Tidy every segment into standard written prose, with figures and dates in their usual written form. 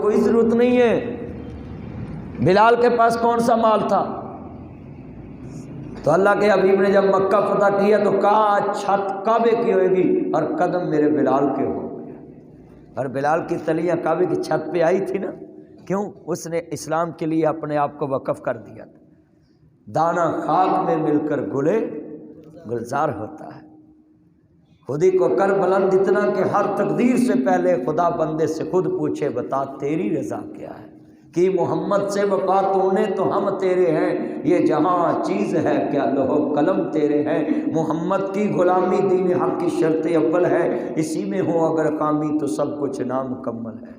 کوئی ضرورت نہیں ہے۔ بلال کے پاس کون سا مال تھا؟ تو اللہ کے حبیب نے جب مکہ فتح کیا تو کہا چھت کعبے کی ہوئے گی اور قدم میرے بلال کے ہو گئے۔ اور بلال کی تلیاں کعبے کی چھت پہ آئی تھی نا، کیوں؟ اس نے اسلام کے لیے اپنے آپ کو وقف کر دیا تھا۔ دانا خاک میں مل کر گلے گلزار ہوتا ہے۔ خودی کو کر بلند اتنا کہ ہر تقدیر سے پہلے خدا بندے سے خود پوچھے بتا تیری رضا کیا ہے، کہ محمد سے وفا تو نے تو ہم تیرے ہیں، یہ جہاں چیز ہے کیا لوح و قلم تیرے ہیں، محمد کی غلامی دین حق کی شرط اول ہے، اسی میں ہو اگر کامی تو سب کچھ نامکمل ہے۔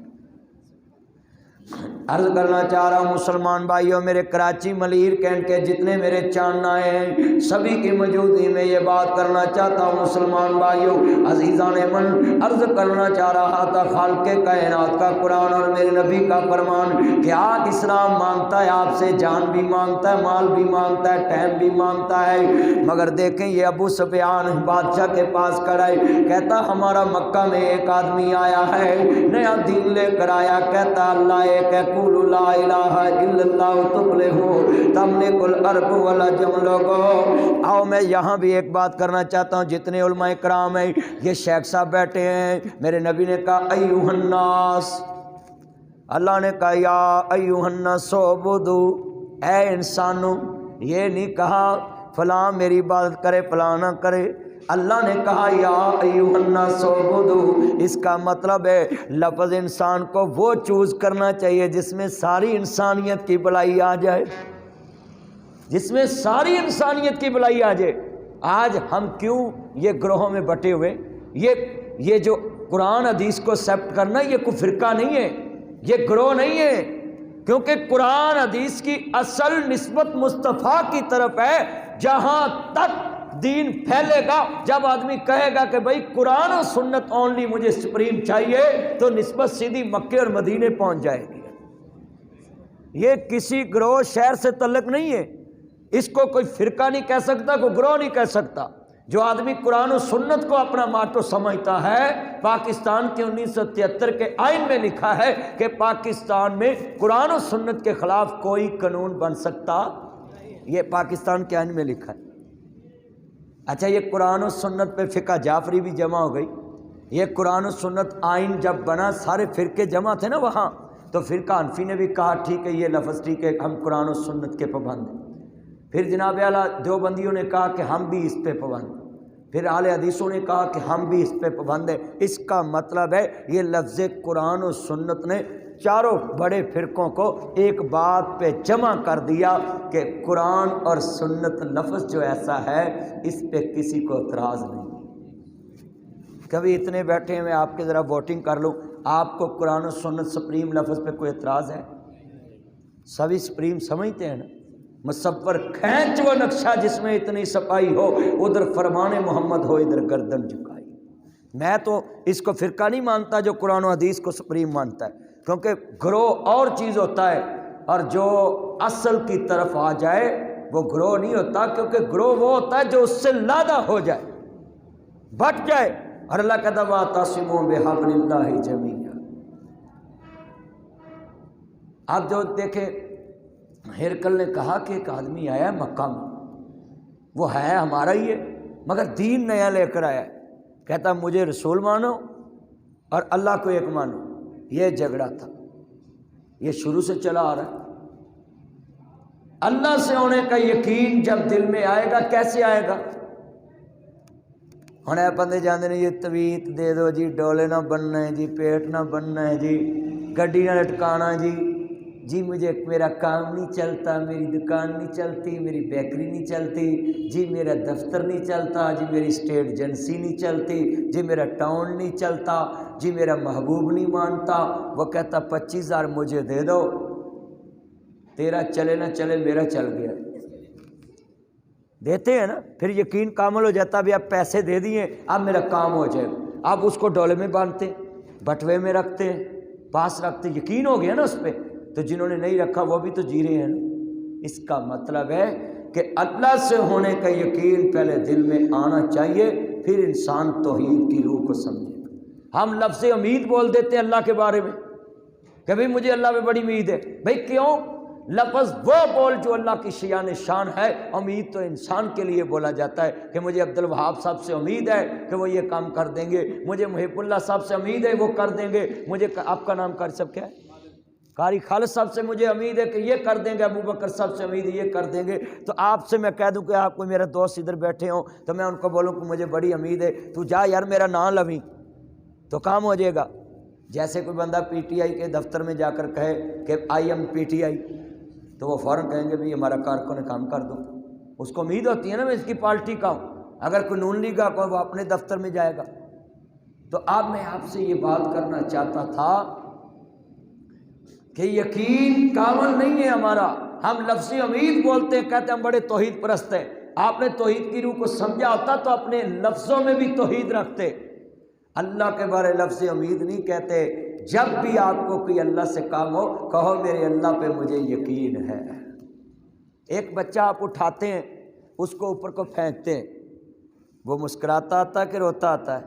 عرض کرنا چاہ رہا ہوں مسلمان بھائیوں، میرے کراچی ملیر کینٹ کے جتنے میرے چاند آئے ہیں سبھی کی موجودگی میں یہ بات کرنا چاہتا ہوں مسلمان بھائیوں عزیزان من، عرض کرنا چاہ رہا تھا خالق کائنات کا قرآن اور میرے نبی کا فرمان کہ آج اسلام مانگتا ہے آپ سے، جان بھی مانگتا ہے، مال بھی مانگتا ہے، ٹائم بھی مانگتا ہے، مگر دیکھیں یہ ابو سفیان بادشاہ کے پاس کھڑا ہے، کہتا ہمارا مکہ میں ایک آدمی آیا ہے نیا دین لے کر آیا، کہتا اللہ ایک ہے قولوا لا الہ الا اللہ تفلحوا تملک الارض والعجم۔ لوگوں آؤ میں یہاں بھی ایک بات کرنا چاہتا ہوں، جتنے علماء کرام ہیں یہ شیخ صاحب بیٹھے ہیں، میرے نبی نے کہا ایھا الناس، اللہ نے کہا یا ایھا الناس اعبدوا، اے انسانوں، یہ نہیں کہا فلاں میری عبادت کرے فلاں نہ کرے، اللہ نے کہا یا ایھا الناس اعبدوا، اس کا مطلب ہے لفظ انسان کو وہ چوز کرنا چاہیے جس میں ساری انسانیت کی بھلائی آ جائے، جس میں ساری انسانیت کی بھلائی آ جائے۔ آج ہم کیوں یہ گروہوں میں بٹے ہوئے؟ یہ جو قرآن حدیث کو ایکسیپٹ کرنا یہ کوئی فرقہ نہیں ہے، یہ گروہ نہیں ہے، کیونکہ قرآن حدیث کی اصل نسبت مصطفیٰ کی طرف ہے۔ جہاں تک دین پھیلے گا، جب آدمی کہے گا کہ بھائی قرآن و سنت اونلی مجھے سپریم چاہیے، تو نسبت سیدھی مکے اور مدینے پہنچ جائے گی۔ یہ کسی گروہ شہر سے تعلق نہیں ہے، اس کو کوئی فرقہ نہیں کہہ سکتا، کوئی گروہ نہیں کہہ سکتا۔ جو آدمی قرآن و سنت کو اپنا ماٹو سمجھتا ہے، پاکستان کے 1973 کے آئین میں لکھا ہے کہ پاکستان میں قرآن و سنت کے خلاف کوئی قانون بن سکتا، یہ پاکستان کے آئین میں لکھا ہے۔ اچھا یہ قرآن و سنت پہ فقہ جعفری بھی جمع ہو گئی، یہ قرآن و سنت آئین جب بنا سارے فرقے جمع تھے نا وہاں، تو فرقہ حنفی نے بھی کہا ٹھیک ہے یہ لفظ ٹھیک ہے، ہم قرآن و سنت کے پابند ہیں۔ پھر جناب اعلیٰ دیوبندیوں نے کہا کہ ہم بھی اس پہ پابند ہیں، پھر اہل حدیثوں نے کہا کہ ہم بھی اس پہ پابند ہیں۔ اس کا مطلب ہے یہ لفظ قرآن و سنت نے چاروں بڑے فرقوں کو ایک بات پہ جمع کر دیا کہ قرآن اور سنت لفظ جو ایسا ہے اس پہ کسی کو اعتراض نہیں۔ کبھی اتنے بیٹھے میں آپ کے ذرا ووٹنگ کر لوں، آپ کو قرآن و سنت سپریم لفظ پہ کوئی اعتراض ہے؟ سبھی سپریم سمجھتے ہیں نا؟ مصور کھینچ وہ نقشہ جس میں اتنی صفائی ہو، ادھر فرمان محمد ہو ادھر گردن جھکائی۔ میں تو اس کو فرقہ نہیں مانتا جو قرآن و حدیث کو سپریم مانتا ہے، کیونکہ گروہ اور چیز ہوتا ہے اور جو اصل کی طرف آ جائے وہ گروہ نہیں ہوتا، کیونکہ گروہ وہ ہوتا ہے جو اس سے لادہ ہو جائے، بٹ جائے۔ اور اللہ کہتا ہے وَاعْتَصِمُوا بِحَبْلِ اللَّهِ جَمِيعًا۔ آپ جو دیکھیں ہرقل نے کہا کہ ایک آدمی آیا ہے مکہ میں، وہ ہے ہمارا ہی ہے مگر دین نیا لے کر آیا ہے، کہتا مجھے رسول مانو اور اللہ کو ایک مانو۔ یہ جھگڑا تھا، یہ شروع سے چلا آ رہا ہے۔ اللہ سے ہونے کا یقین جب دل میں آئے گا، کیسے آئے گا؟ ہن اے بندے جاندے نے یہ تویت دے دو جی، ڈولے نہ بننا ہے جی، پیٹ نہ بننا ہے جی، گڈی نہ لٹکانا جی مجھے میرا کام نہیں چلتا، میری دکان نہیں چلتی، میری بیکری نہیں چلتی جی، میرا دفتر نہیں چلتا جی، میری اسٹیٹ ایجنسی نہیں چلتی جی، میرا ٹاؤن نہیں چلتا جی، میرا محبوب نہیں مانتا۔ وہ کہتا 25,000 مجھے دے دو، تیرا چلے نہ چلے میرا چل گیا۔ دیتے ہیں نا، پھر یقین کامل ہو جاتا بھی اب پیسے دے دیے اب میرا کام ہو جائے گا۔ اب اس کو ڈولے میں باندھتے، بٹوے میں رکھتے ہیں، پاس رکھتے، یقین ہو گیا نا اس پہ، تو جنہوں نے نہیں رکھا وہ بھی تو جی رہے ہیں نا۔ اس کا مطلب ہے کہ اللہ سے ہونے کا یقین پہلے دل میں آنا چاہیے، پھر انسان توحید کی روح کو سمجھے گا۔ ہم لفظ امید بول دیتے ہیں اللہ کے بارے میں کہ بھئی مجھے اللہ پہ بڑی امید ہے. بھئی کیوں؟ لفظ وہ بول جو اللہ کی شیان شان ہے. امید تو انسان کے لیے بولا جاتا ہے کہ مجھے عبدالوہاب صاحب سے امید ہے کہ وہ یہ کام کر دیں گے, مجھے محب اللہ صاحب سے امید ہے وہ کر دیں گے, مجھے آپ کا نام قاری صاحب کیا ہے, قاری خالد صاحب سے مجھے امید ہے کہ یہ کر دیں گے, ابو بکر صاحب سے امید ہے یہ کر دیں گے. تو آپ سے میں کہہ دوں کہ آپ کو میرا دوست ادھر بیٹھے ہوں تو میں ان کو بولوں کہ مجھے بڑی امید ہے, تو جا یار میرا نام لویں تو کام ہو جائے گا. جیسے کوئی بندہ پی ٹی آئی کے دفتر میں جا کر کہے کہ I M P T I, تو وہ فوراً کہیں گے بھی ہمارا کارکن کام کر دو. اس کو امید ہوتی ہے نا میں اس کی پارٹی کا ہوں. اگر کوئی نون لیگ کا کوئی وہ اپنے دفتر میں جائے گا. تو اب میں آپ سے یہ بات کرنا چاہتا تھا کہ یقین کامل نہیں ہے ہمارا. ہم لفظی امید بولتے ہیں, کہتے ہیں ہم بڑے توحید پرست ہیں. آپ نے توحید کی روح کو سمجھا ہوتا تو اپنے لفظوں میں بھی توحید رکھتے. اللہ کے بارے لفظ امید نہیں کہتے. جب بھی آپ کو کوئی اللہ سے کام ہو کہو میرے اللہ پہ مجھے یقین ہے. ایک بچہ آپ اٹھاتے ہیں, اس کو اوپر کو پھینکتے ہیں, وہ مسکراتا آتا ہے کہ روتا آتا ہے؟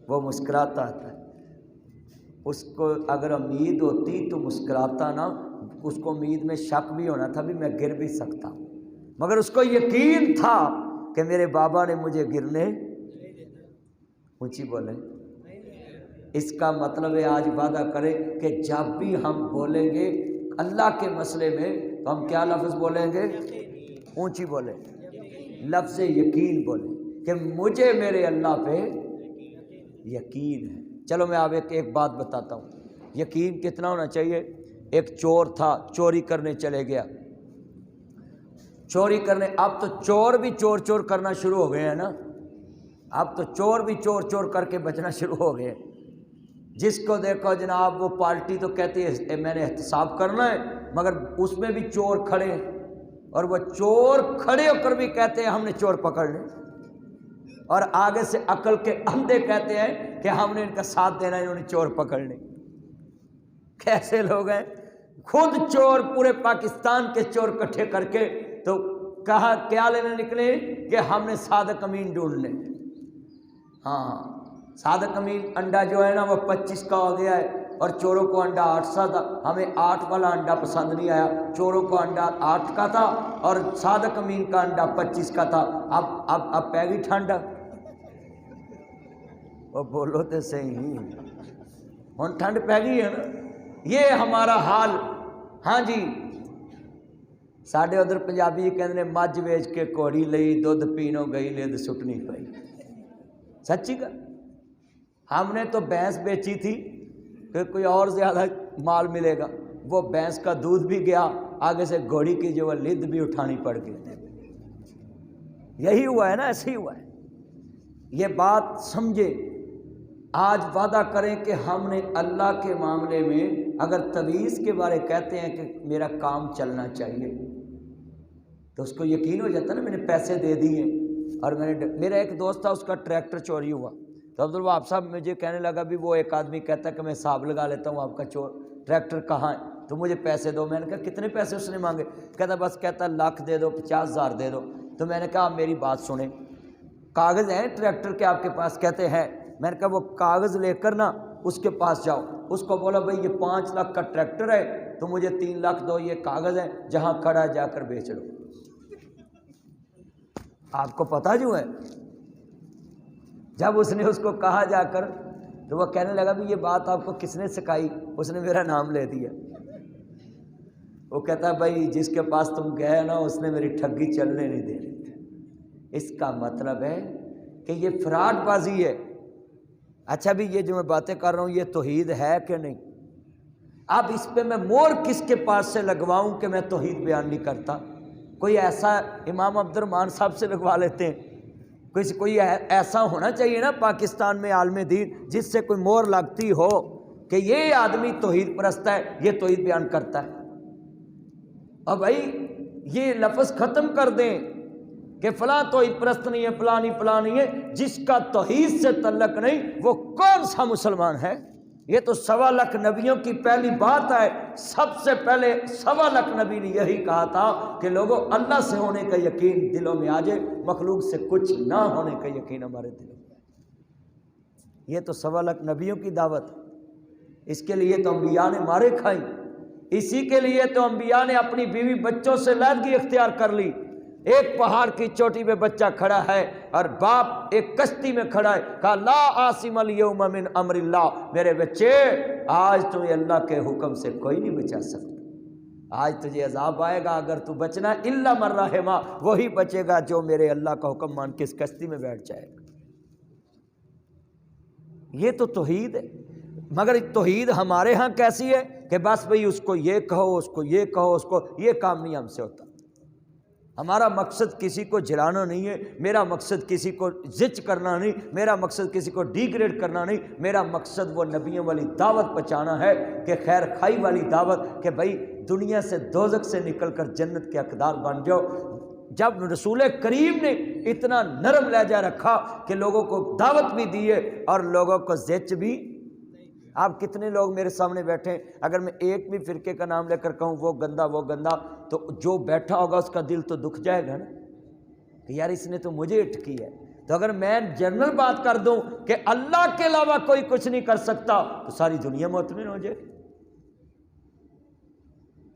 وہ مسکراتا آتا ہے. اس کو اگر امید ہوتی تو مسکراتا نا, اس کو امید میں شک بھی ہونا تھا بھی میں گر بھی سکتا ہوں, مگر اس کو یقین تھا کہ میرے بابا نے مجھے گرنے. اونچی بولیں. اس کا مطلب ہے آج وعدہ کرے کہ جب بھی ہم بولیں گے اللہ کے مسئلے میں تو ہم کیا لفظ بولیں گے؟ اونچی بولیں, لفظ یقین بولیں کہ مجھے میرے اللہ پہ یقین ہے. چلو میں آپ ایک بات بتاتا ہوں, یقین کتنا ہونا چاہیے. ایک چور تھا, چوری کرنے چلے گیا, چوری کرنے. اب تو چور بھی چور چور کرنا شروع ہو گئے ہیں نا, اب تو چور بھی چور چور کر کے بچنا شروع ہو گئے. جس کو دیکھو جناب وہ پارٹی تو کہتی ہے میں نے احتساب کرنا ہے, مگر اس میں بھی چور کھڑے ہیں, اور وہ چور کھڑے ہو کر بھی کہتے ہیں ہم نے چور پکڑنے, اور آگے سے عقل کے اندھے کہتے ہیں کہ ہم نے ان کا ساتھ دینا ہے, انہوں نے چور پکڑنے. کیسے لوگ ہیں؟ خود چور, پورے پاکستان کے چور اکٹھے کر کے تو کہا کیا لینے نکلے کہ ہم نے صادق امین ڈھونڈنے. ہاں صادق امین انڈا جو ہے نا وہ 25 کا ہو گیا ہے, اور چوروں کو انڈا 8 سا تھا. ہمیں 8 والا انڈا پسند نہیں آیا, چوروں کو انڈا 8 کا تھا اور صادق امین کا انڈا 25 کا تھا. اب پہ گئی ٹھنڈ. وہ بولو تو صحیح, ہن ٹھنڈ پہ گئی ہے نا. یہ ہمارا حال. ہاں جی, ساڈے ادھر پنجابی کہندے نے مجھ ویچ کے کوڑی لئی, دودھ پینو گئی لد سٹنی پئی. سچی کا ہم نے تو بھینس بیچی تھی کہ کوئی اور زیادہ مال ملے گا, وہ بھینس کا دودھ بھی گیا, آگے سے گھوڑی کی جو لد بھی اٹھانی پڑ گئی. یہی ہوا ہے نا, ایسے ہی ہوا ہے. یہ بات سمجھے. آج وعدہ کریں کہ ہم نے اللہ کے معاملے میں اگر تویز کے بارے کہتے ہیں کہ میرا کام چلنا چاہیے تو اس کو یقین ہو جاتا ہے نا, میں نے پیسے دے دیے. اور میرا ایک دوست تھا, اس کا ٹریکٹر چوری ہوا, تو عبدالوہاب صاحب مجھے کہنے لگا بھی وہ ایک آدمی کہتا ہے کہ میں حساب لگا لیتا ہوں آپ کا ٹریکٹر کہاں ہے, تو مجھے پیسے دو. میں نے کہا کتنے پیسے اس نے مانگے؟ کہتا بس کہتا لاکھ دے دو, 50,000 دے دو. تو میں نے کہا آپ میری بات سنیں, کاغذ ہیں ٹریکٹر کے آپ کے پاس؟ کہتے ہیں. میں نے کہا وہ کاغذ لے کر نا اس کے پاس جاؤ, اس کو بولا بھائی یہ 5 لاکھ کا ٹریکٹر ہے تو مجھے 3 لاکھ دو, یہ کاغذ ہے, جہاں کھڑا ہے جا کر بیچ لو. آپ کو پتہ جو ہے, جب اس نے اس کو کہا جا کر تو وہ کہنے لگا بھی یہ بات آپ کو کس نے سکھائی؟ اس نے میرا نام لے دیا. وہ کہتا ہے بھائی جس کے پاس تم گئے نا اس نے میری ٹھگی چلنے نہیں دے رہی. اس کا مطلب ہے کہ یہ فراڈ بازی ہے. اچھا بھی یہ جو میں باتیں کر رہا ہوں یہ توحید ہے کہ نہیں؟ اب اس پہ میں مور کس کے پاس سے لگواؤں کہ میں توحید بیان نہیں کرتا؟ کوئی ایسا امام عبد الرحمن صاحب سے لگوا لیتے ہیں. کوئی ایسا ہونا چاہیے نا پاکستان میں عالم دین جس سے کوئی مور لگتی ہو کہ یہ آدمی توحید پرست ہے, یہ توحید بیان کرتا ہے. اور بھائی یہ لفظ ختم کر دیں کہ فلاں توحید پرست نہیں ہے, فلاں نہیں ہے. جس کا توحید سے تعلق نہیں وہ کون سا مسلمان ہے؟ یہ تو 1.25 لاکھ نبیوں کی پہلی بات ہے. سب سے پہلے 1.25 لاکھ نبی نے یہی کہا تھا کہ لوگوں اللہ سے ہونے کا یقین دلوں میں آ جائے, مخلوق سے کچھ نہ ہونے کا یقین ہمارے دلوں میں. یہ تو 1.25 لاکھ نبیوں کی دعوت. اس کے لیے تو انبیاء نے مارے کھائی، اسی کے لیے تو انبیاء نے اپنی بیوی بچوں سے علیحدگی اختیار کر لی۔ ایک پہاڑ کی چوٹی پہ بچہ کھڑا ہے اور باپ ایک کشتی میں کھڑا ہے، کہا لا عاصم اليوم من امر اللہ، میرے بچے آج تمہیں اللہ کے حکم سے کوئی نہیں بچا سکتا، آج تجھے عذاب آئے گا اگر تو بچنا الا من رحم، وہی بچے گا جو میرے اللہ کا حکم مان کے اس کشتی میں بیٹھ جائے گا۔ یہ تو توحید ہے، مگر توحید ہمارے ہاں کیسی ہے کہ بس بھئی اس کو یہ کہو، اس کو یہ کہو، اس کو یہ کام نہیں ہم سے ہوتا۔ ہمارا مقصد کسی کو جلانا نہیں ہے، میرا مقصد کسی کو زچ کرنا نہیں، میرا مقصد کسی کو ڈی گریڈ کرنا نہیں، میرا مقصد وہ نبیوں والی دعوت پہنچانا ہے کہ خیر خائی والی دعوت، کہ بھائی دنیا سے دوزخ سے نکل کر جنت کے حقدار بن جاؤ۔ جب رسول کریم نے اتنا نرم لہجہ رکھا کہ لوگوں کو دعوت بھی دی ہے اور لوگوں کو زچ بھی، آپ کتنے لوگ میرے سامنے بیٹھے ہیں، اگر میں ایک بھی فرقے کا نام لے کر کہوں وہ گندا وہ گندا، تو جو بیٹھا ہوگا اس کا دل تو دکھ جائے گا نا کہ یار اس نے تو مجھے اٹھ کی ہے۔ تو اگر میں جنرل بات کر دوں کہ اللہ کے علاوہ کوئی کچھ نہیں کر سکتا تو ساری دنیا مطمئن ہو جائے۔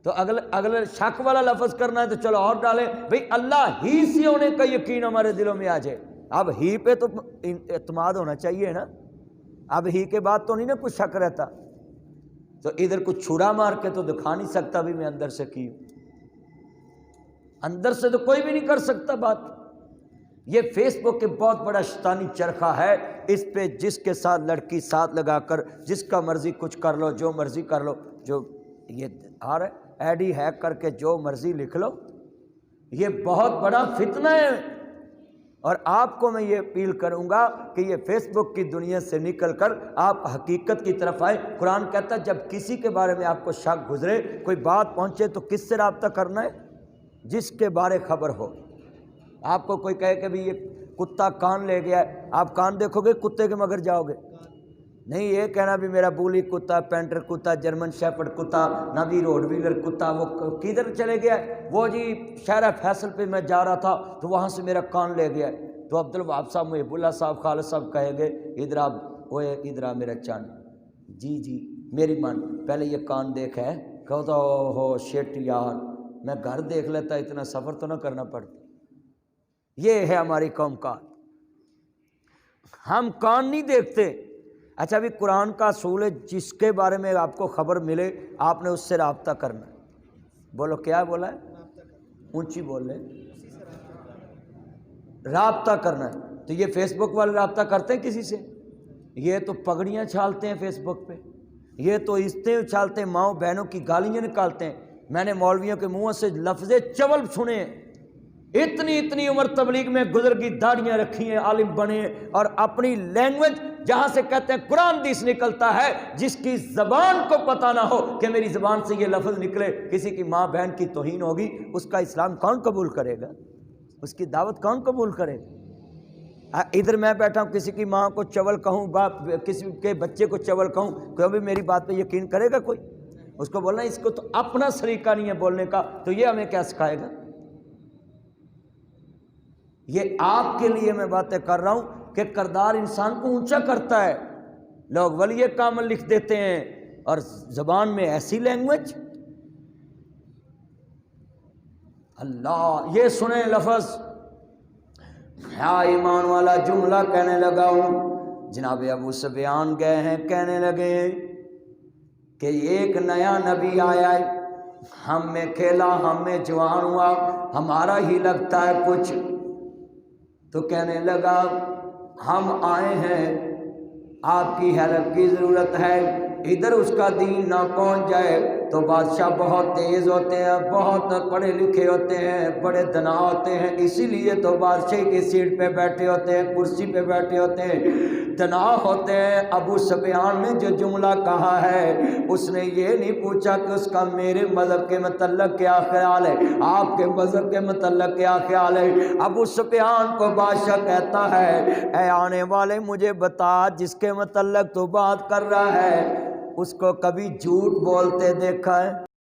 تو اگلے شک والا لفظ کرنا ہے تو چلو اور ڈالیں، بھئی اللہ ہی سے ہونے کا یقین ہمارے دلوں میں آ جائے۔ اب ہی پہ تو اعتماد ہونا چاہیے نا، اب ہی کے بعد تو نہیں نا کچھ شک رہتا، تو ادھر کچھ چھڑا مار کے تو دکھا نہیں سکتا بھی میں اندر سے کی ہوں، اندر سے تو کوئی بھی نہیں کر سکتا بات۔ یہ فیس بک کے بہت بڑا شیطانی چرخہ ہے، اس پہ جس کے ساتھ لڑکی ساتھ لگا کر جس کا مرضی کچھ کر لو، جو مرضی کر لو، جو یہ آ رہا ہے آئی ڈی ہیک کر کے جو مرضی لکھ لو، یہ بہت بڑا فتنہ ہے۔ اور آپ کو میں یہ اپیل کروں گا کہ یہ فیس بک کی دنیا سے نکل کر آپ حقیقت کی طرف آئیں۔ قرآن کہتا ہے جب کسی کے بارے میں آپ کو شک گزرے، کوئی بات پہنچے تو کس سے رابطہ کرنا ہے؟ جس کے بارے خبر ہو۔ آپ کو کوئی کہے کہ بھی یہ کتا کان لے گیا ہے، آپ کان دیکھو گے کتے کے مگر جاؤ گے؟ نہیں، یہ کہنا بھی میرا بولی کتا، پینٹر کتا، جرمن شیپرڈ کتا، نہ بھی روڈ ویلر کتا، وہ کدھر چلے گیا ہے؟ وہ جی شہر فیصل پہ میں جا رہا تھا تو وہاں سے میرا کان لے گیا ہے۔ تو عبدالوہاب صاحب، محب اللہ صاحب، خالد صاحب کہیں گے ادھر آپ ہوئے، ادھر آ میرا چاند، جی میری مان پہلے یہ کان دیکھا ہے، کہتا ہو شیٹ یار میں گھر دیکھ لیتا، اتنا سفر تو نہ کرنا پڑتا۔ یہ ہے ہماری قوم کا، ہم کان نہیں دیکھتے۔ اچھا بھی قرآن کا اصول ہے جس کے بارے میں آپ کو خبر ملے آپ نے اس سے رابطہ کرنا ہے۔ بولو کیا بولا ہے؟ اونچی بول لیں، رابطہ کرنا ہے۔ تو یہ فیس بک والے رابطہ کرتے ہیں کسی سے؟ یہ تو پگڑیاں چھالتے ہیں فیس بک پہ، یہ تو عزتیں اچھالتے ہیں، ماؤں بہنوں کی گالیاں نکالتے ہیں۔ میں نے مولویوں کے منہ سے لفظ چول سنے ہیں، اتنی عمر تبلیغ میں گزر گئی، داڑیاں رکھی ہیں، عالم بنے ہیں، اور اپنی لینگویج جہاں سے کہتے ہیں قرآن حدیث نکلتا ہے، جس کی زبان کو پتہ نہ ہو کہ میری زبان سے یہ لفظ نکلے، کسی کی ماں بہن کی توہین ہوگی، اس کا اسلام کون قبول کرے گا؟ اس کی دعوت کون قبول کرے گا؟ ادھر میں بیٹھا ہوں کسی کی ماں کو چول کہوں، باپ کسی کے بچے کو چول کہوں، کوئی بھی میری بات پہ یقین کرے گا؟ کوئی اس کو بولنا اس کو تو اپنا سلیقہ نہیں ہے بولنے کا، تو یہ ہمیں کیا سکھائے گا؟ یہ آپ کے لیے میں باتیں کر رہا ہوں کہ کردار انسان کو اونچا کرتا ہے۔ لوگ ولی کامل لکھ دیتے ہیں اور زبان میں ایسی لینگویج، اللہ یہ سنیں لفظ، یا ایمان والا جملہ کہنے لگا ہوں، جناب ابو سفیان گئے ہیں، کہنے لگے کہ ایک نیا نبی آیا ہے، ہم میں کھیلا، ہم میں جوان ہوا، ہمارا ہی لگتا ہے کچھ، تو کہنے لگا ہم آئے ہیں، آپ کی ہیلپ کی ضرورت ہے، ادھر اس کا دین نہ پہنچ جائے تو بادشاہ بہت تیز ہوتے ہیں، بہت پڑھے لکھے ہوتے ہیں، بڑے دنا ہوتے ہیں، اسی لیے تو بادشاہ کی سیٹ پہ بیٹھے ہوتے ہیں، کرسی پہ بیٹھے ہوتے ہیں، دنا ہوتے ہیں۔ ابو سفیان نے جو جملہ کہا ہے اس نے یہ نہیں پوچھا کہ اس کا میرے مذہب کے متعلق کیا خیال ہے، آپ کے مذہب کے متعلق کیا خیال ہے۔ ابو سفیان کو بادشاہ کہتا ہے اے آنے والے مجھے بتا جس کے متعلق تو بات کر رہا ہے اس کو کبھی جھوٹ بولتے دیکھا ہے؟